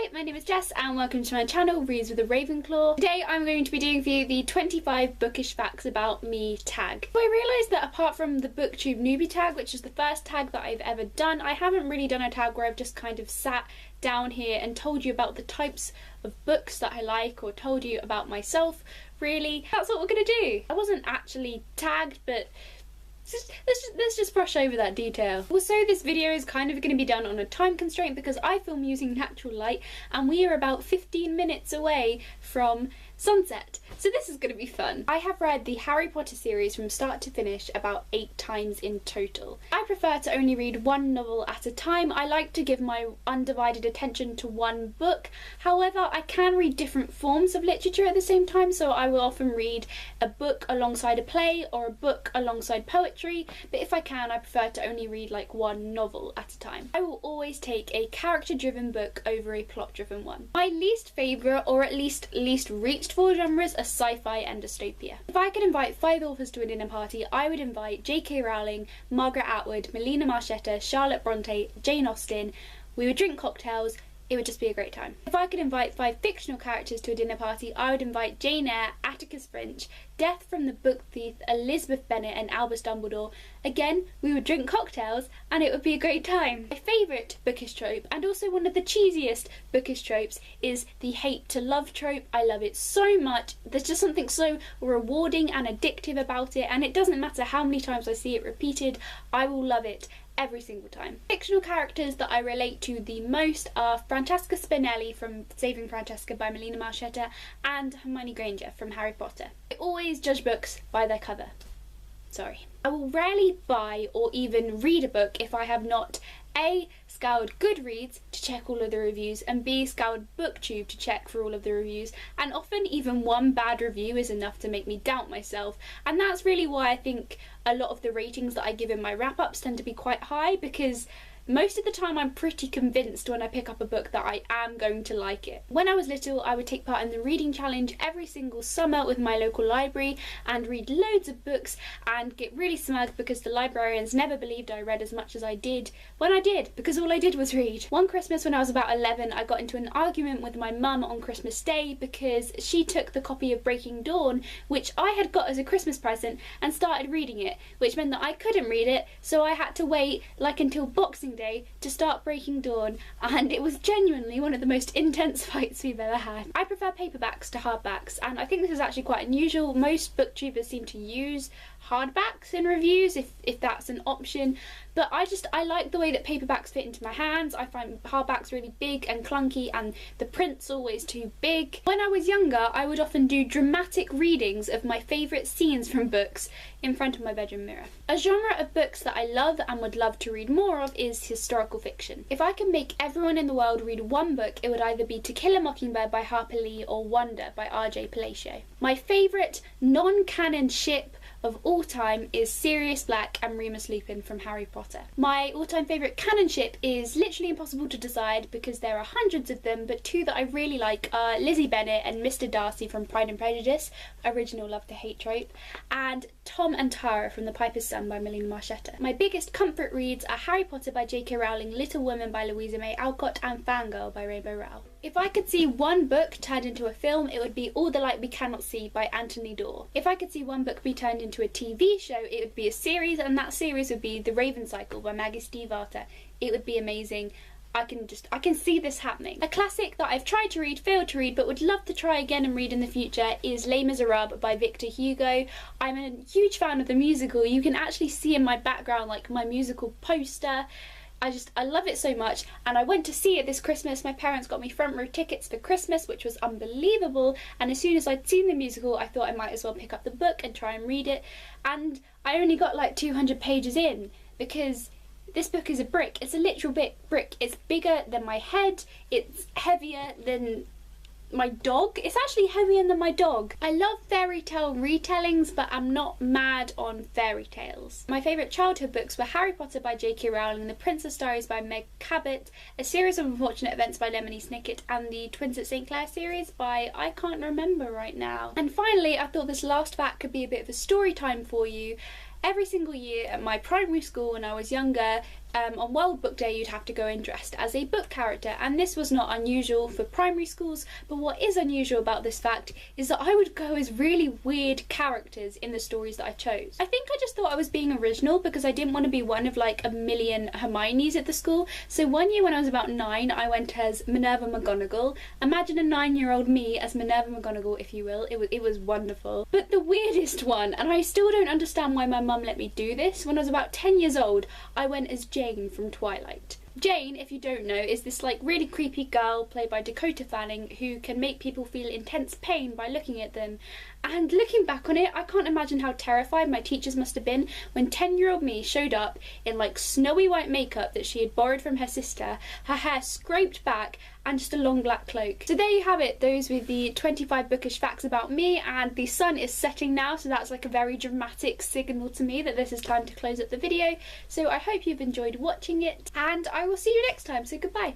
Hi, my name is Jess and welcome to my channel, Reads with a Ravenclaw. Today I'm going to be doing for you the 25 bookish facts about me tag. So I realised that apart from the BookTube newbie tag, which is the first tag that I've ever done, I haven't really done a tag where I've just kind of sat down here and told you about the types of books that I like or told you about myself. Really, that's what we're going to do. I wasn't actually tagged, but let's just brush over that detail. Also, this video is kind of going to be done on a time constraint because I film using natural light and we are about 15 minutes away from sunset. So this is going to be fun. I have read the Harry Potter series from start to finish about 8 times in total. I prefer to only read one novel at a time. I like to give my undivided attention to one book. However, I can read different forms of literature at the same time, so I will often read a book alongside a play or a book alongside poetry, but if I can, I prefer to only read like one novel at a time. I will always take a character-driven book over a plot-driven one. My least favourite, or at least reached for genres, are sci-fi and dystopia. If I could invite 5 authors to a dinner party, I would invite J.K. Rowling, Margaret Atwood, Melina Marchetta, Charlotte Bronte, Jane Austen. We would drink cocktails. It would just be a great time. If I could invite 5 fictional characters to a dinner party, I would invite Jane Eyre, Atticus Finch, Death from the Book Thief, Elizabeth Bennet and Albus Dumbledore. Again, we would drink cocktails and it would be a great time. My favourite bookish trope, and also one of the cheesiest bookish tropes, is the hate to love trope. I love it so much. There's just something so rewarding and addictive about it, and it doesn't matter how many times I see it repeated, I will love it every single time. Fictional characters that I relate to the most are Francesca Spinelli from Saving Francesca by Melina Marchetta and Hermione Granger from Harry Potter. I always judge books by their cover. Sorry. I will rarely buy or even read a book if I have not A. scoured Goodreads to check all of the reviews, and B. scoured BookTube to check for all of the reviews, and often even one bad review is enough to make me doubt myself, and that's really why I think a lot of the ratings that I give in my wrap-ups tend to be quite high, because most of the time I'm pretty convinced when I pick up a book that I am going to like it. When I was little, I would take part in the reading challenge every single summer with my local library and read loads of books and get really smug because the librarians never believed I read as much as I did when I did, because all I did was read. One Christmas when I was about 11, I got into an argument with my mum on Christmas Day because she took the copy of Breaking Dawn, which I had got as a Christmas present, and started reading it, which meant that I couldn't read it, so I had to wait like until Boxing Day to start Breaking Dawn, and it was genuinely one of the most intense fights we've ever had. I prefer paperbacks to hardbacks, and I think this is actually quite unusual. Most booktubers seem to use hardbacks in reviews if that's an option, but I like the way that paperbacks fit into my hands. I find hardbacks really big and clunky and the print's always too big. When I was younger, I would often do dramatic readings of my favourite scenes from books in front of my bedroom mirror. A genre of books that I love and would love to read more of is historical fiction. If I could make everyone in the world read one book, it would either be To Kill a Mockingbird by Harper Lee or Wonder by R.J. Palacio. My favourite non-canon ship of all time is Sirius Black and Remus Lupin from Harry Potter. My all-time favourite canon ship is literally impossible to decide because there are hundreds of them, but 2 that I really like are Lizzie Bennet and Mr. Darcy from Pride and Prejudice, original love-to-hate trope, and Tom and Tara from The Piper's Son by Melina Marchetta. My biggest comfort reads are Harry Potter by J.K. Rowling, Little Women by Louisa May Alcott, and Fangirl by Rainbow Rowell. If I could see one book turned into a film, it would be All the Light We Cannot See by Anthony Doerr. If I could see one book be turned into a TV show, it would be a series, and that series would be The Raven Cycle by Maggie Stiefvater. It would be amazing. I can see this happening. A classic that I've tried to read, failed to read, but would love to try again and read in the future is Les Miserables by Victor Hugo. I'm a huge fan of the musical. You can actually see in my background like my musical poster. I love it so much, and I went to see it this Christmas. My parents got me front row tickets for Christmas, which was unbelievable, and as soon as I'd seen the musical, I thought I might as well pick up the book and try and read it, and I only got like 200 pages in, because this book is a brick. It's a literal brick. It's bigger than my head, it's heavier than my dog. It's actually heavier than my dog. I love fairy tale retellings, but I'm not mad on fairy tales. My favourite childhood books were Harry Potter by J.K. Rowling, The Princess Diaries by Meg Cabot, A Series of Unfortunate Events by Lemony Snicket, and the Twins at St. Clair series by I can't remember right now. And finally, I thought this last fact could be a bit of a story time for you. Every single year at my primary school when I was younger, on World Book Day you'd have to go in dressed as a book character, and this was not unusual for primary schools, but what is unusual about this fact is that I would go as really weird characters in the stories that I chose. I think I just thought I was being original because I didn't want to be one of like a million Hermiones at the school. So one year when I was about 9, I went as Minerva McGonagall. Imagine a 9-year-old me as Minerva McGonagall, if you will. It was wonderful. But the weirdest one, and I still don't understand why my mum let me do this, when I was about 10 years old, I went as Jane from Twilight. Jane, if you don't know, is this like really creepy girl played by Dakota Fanning who can make people feel intense pain by looking at them. And looking back on it, I can't imagine how terrified my teachers must have been when 10-year-old me showed up in like snowy white makeup that she had borrowed from her sister, her hair scraped back, and just a long black cloak. So there you have it, those were the 25 bookish facts about me, and the sun is setting now, so that's like a very dramatic signal to me that this is time to close up the video. So I hope you've enjoyed watching it, and I will see you next time, so goodbye.